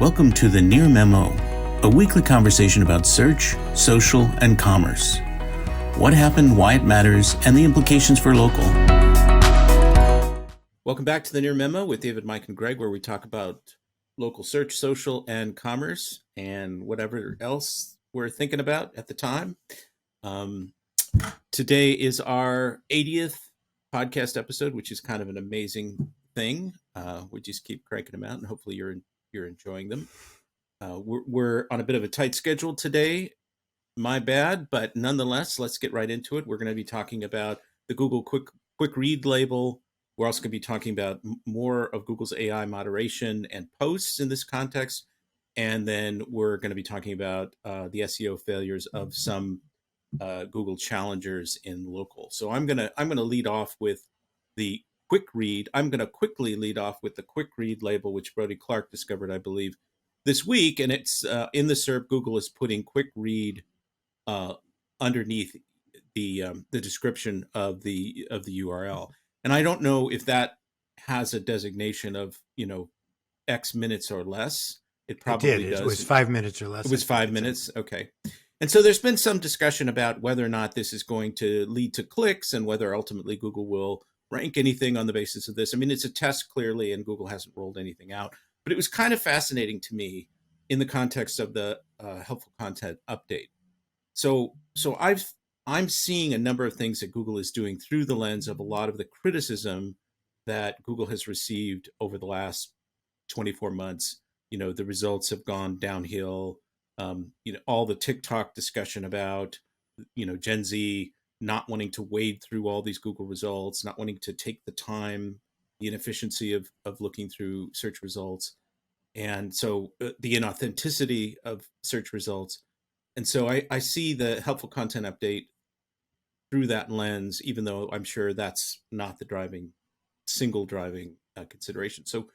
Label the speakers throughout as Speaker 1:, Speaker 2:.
Speaker 1: Welcome to the Near Memo, a weekly conversation about search, social, and commerce. What happened, why it matters, and the implications for local. Welcome back to the Near Memo with David, Mike, and Greg, where we talk about local search, social, and commerce, and whatever else we're thinking about at the time. Today is our 80th podcast episode, which is kind of an amazing thing. We just keep cranking them out, and hopefully you're enjoying them. We're on a bit of a tight schedule today. My bad, but nonetheless, let's get right into it. We're going to be talking about the Google Quick Read label. We're also going to be talking about more of Google's AI moderation and posts in this context. And then we're going to be talking about the SEO failures of some Google challengers in local. So I'm going to lead off with the Quick Read. I'm going to quickly lead off with the Quick Read label, which Brody Clark discovered, I believe, this week. And it's in the SERP, Google is putting Quick Read underneath the description of the URL. And I don't know if that has a designation of, X minutes or less. It probably does.
Speaker 2: It was 5 minutes or less.
Speaker 1: It was 5 minutes. Okay. And so there's been some discussion about whether or not this is going to lead to clicks and whether ultimately Google will rank anything on the basis of this. I mean, it's a test clearly, and Google hasn't rolled anything out. But it was kind of fascinating to me in the context of the helpful content update. So I'm seeing a number of things that Google is doing through the lens of a lot of the criticism that Google has received over the last 24 months. The results have gone downhill. All the TikTok discussion about, Gen Z not wanting to wade through all these Google results, not wanting to take the time, the inefficiency of looking through search results. And so the inauthenticity of search results. And so I see the helpful content update through that lens, even though I'm sure that's not the single driving consideration. So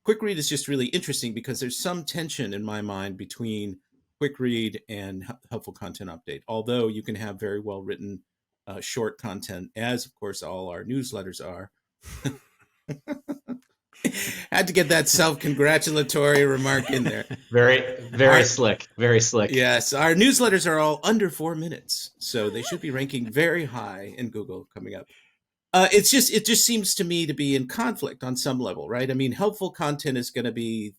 Speaker 1: Quick Read is just really interesting because there's some tension in my mind between Quick Read and helpful content update. Although you can have very well written short content, as of course all our newsletters are. Had to get that self-congratulatory remark in there.
Speaker 3: Very slick.
Speaker 1: Yes, our newsletters are all under 4 minutes, so they should be ranking very high in Google coming up. It just seems to me to be in conflict on some level, right? I mean, helpful content is going to be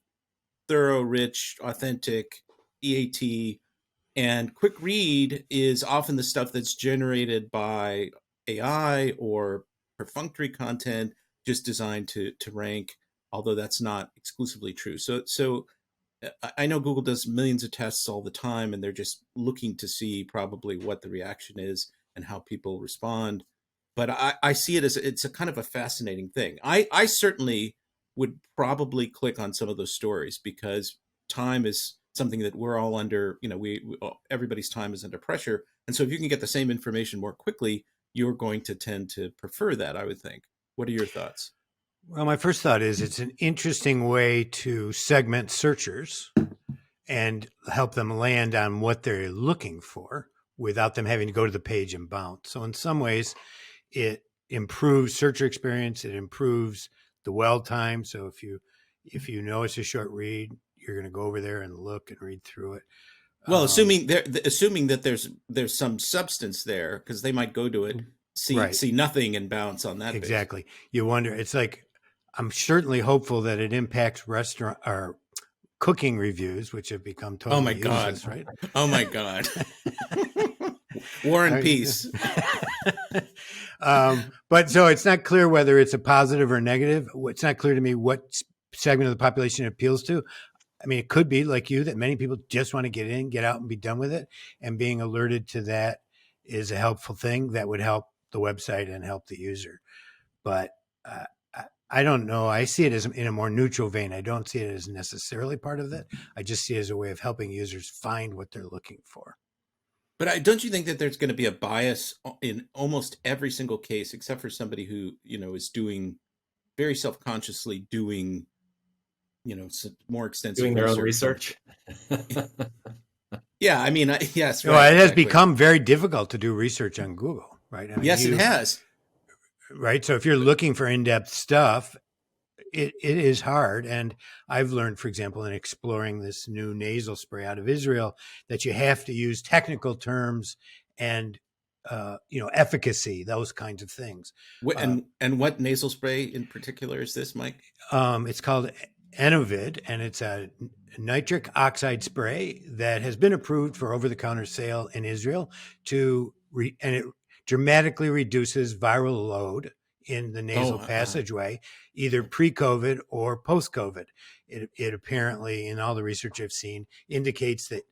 Speaker 1: thorough, rich, authentic, EAT, and Quick Read is often the stuff that's generated by AI or perfunctory content just designed to rank, although that's not exclusively true. So I know Google does millions of tests all the time, and they're just looking to see probably what the reaction is and how people respond. But I see it as it's a kind of a fascinating thing. I certainly would probably click on some of those stories because time is something that we're all under, everybody's time is under pressure. And so if you can get the same information more quickly, you're going to tend to prefer that, I would think. What are your thoughts?
Speaker 2: Well, my first thought is it's an interesting way to segment searchers and help them land on what they're looking for without them having to go to the page and bounce. So in some ways, it improves searcher experience. It improves the dwell time. So if you know it's a short read, you're going to go over there and look and read through it.
Speaker 1: Well, assuming that there's some substance there, because they might go to it, see nothing and bounce on that.
Speaker 2: Exactly. Page. You wonder. It's like I'm certainly hopeful that it impacts restaurant or cooking reviews, which have become totally useless, right?
Speaker 1: Oh my God. War and peace.
Speaker 2: But so it's not clear whether it's a positive or negative. It's not clear to me what segment of the population it appeals to. I mean, it could be like you, that many people just want to get in, get out and be done with it. And being alerted to that is a helpful thing that would help the website and help the user. But I don't know. I see it as in a more neutral vein. I don't see it as necessarily part of that. I just see it as a way of helping users find what they're looking for.
Speaker 1: But don't you think that there's going to be a bias in almost every single case, except for somebody who, is doing very self-consciously doing, more extensive
Speaker 3: doing their own research?
Speaker 1: Yeah, I mean, yes.
Speaker 2: Well, it has become very difficult to do research on Google, right? I mean,
Speaker 1: yes, it has.
Speaker 2: Right. So if you're looking for in-depth stuff, it is hard. And I've learned, for example, in exploring this new nasal spray out of Israel, that you have to use technical terms and efficacy, those kinds of things.
Speaker 1: And what nasal spray in particular is this, Mike?
Speaker 2: It's called Enovid, and it's a nitric oxide spray that has been approved for over-the-counter sale in Israel and it dramatically reduces viral load in the nasal passageway, either pre-COVID or post-COVID. It apparently, in all the research I've seen, indicates that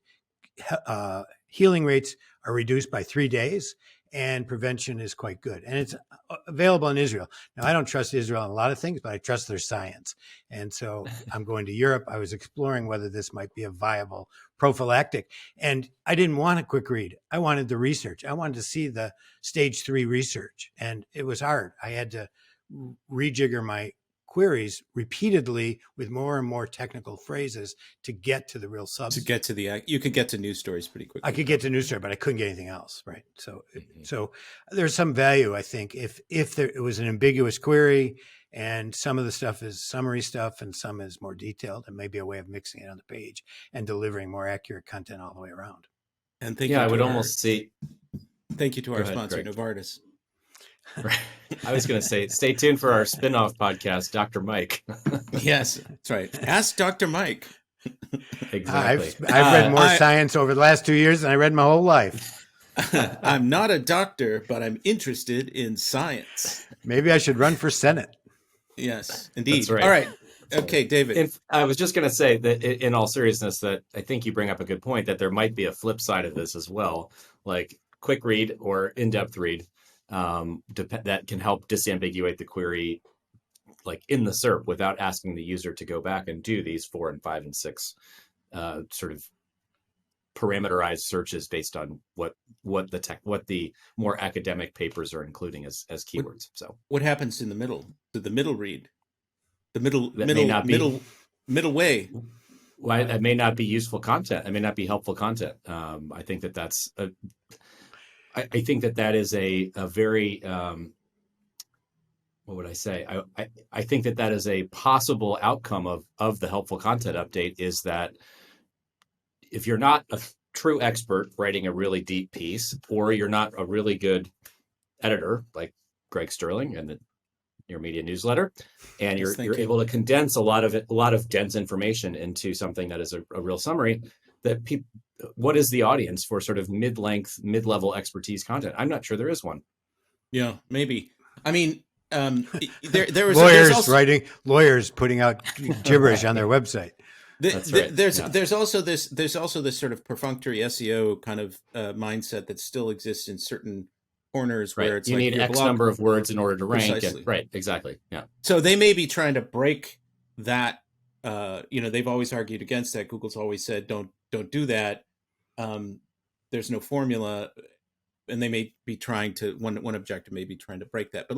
Speaker 2: healing rates are reduced by 3 days and prevention is quite good. And it's available in Israel. Now, I don't trust Israel in a lot of things, but I trust their science. And so I'm going to Europe. I was exploring whether this might be a viable prophylactic. And I didn't want a quick read. I wanted the research. I wanted to see the stage 3 research. And it was hard. I had to rejigger my queries repeatedly with more and more technical phrases to get to the real substance.
Speaker 1: You could get to news stories pretty quickly.
Speaker 2: I could get to news story, but I couldn't get anything else. Right. So there's some value, I think, if it was an ambiguous query and some of the stuff is summary stuff and some is more detailed, and maybe a way of mixing it on the page and delivering more accurate content all the way around.
Speaker 1: And
Speaker 3: Thank you to our
Speaker 1: sponsor, Novartis.
Speaker 3: Right. I was going to say, stay tuned for our spin-off podcast, Dr. Mike.
Speaker 1: Yes, that's right. Ask Dr. Mike.
Speaker 3: Exactly.
Speaker 2: I've read more science over the last 2 years than I read my whole life.
Speaker 1: I'm not a doctor, but I'm interested in science.
Speaker 2: Maybe I should run for Senate.
Speaker 1: Yes, indeed.
Speaker 3: That's right.
Speaker 1: All right. Okay, David.
Speaker 3: I was just going to say that in all seriousness, that I think you bring up a good point, that there might be a flip side of this as well, like quick read or in-depth read. That can help disambiguate the query, like in the SERP, without asking the user to go back and do these 4 and 5 and 6 sort of parameterized searches based on what the more academic papers are including as keywords. So
Speaker 1: what happens in the middle? To the middle read, the middle way.
Speaker 3: Why that may not be useful content. It may not be helpful content. I think that's I think that is a very, what would I say? I think that is a possible outcome of the helpful content update, is that if you're not a true expert writing a really deep piece, or you're not a really good editor like Greg Sterling and the Near Media newsletter, and you're able to condense a lot of dense information into something that is a real summary, that what is the audience for sort of mid-level expertise content? I'm not sure there is one.
Speaker 1: Yeah, maybe. I mean, there was
Speaker 2: lawyers putting out gibberish on their website.
Speaker 3: That's right.
Speaker 1: There's also this sort of perfunctory SEO kind of mindset that still exists in certain corners, where it's
Speaker 3: you
Speaker 1: like
Speaker 3: need X number of words in order to rank.
Speaker 1: Precisely.
Speaker 3: Right, exactly. Yeah.
Speaker 1: So they may be trying to break that. They've always argued against that. Google's always said, don't do that. There's no formula, and they may be trying to, one objective may be trying to break that. But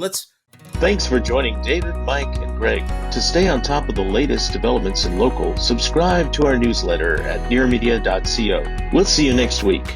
Speaker 4: Thanks for joining David, Mike, and Greg. To stay on top of the latest developments in local, subscribe to our newsletter at nearmedia.co. We'll see you next week.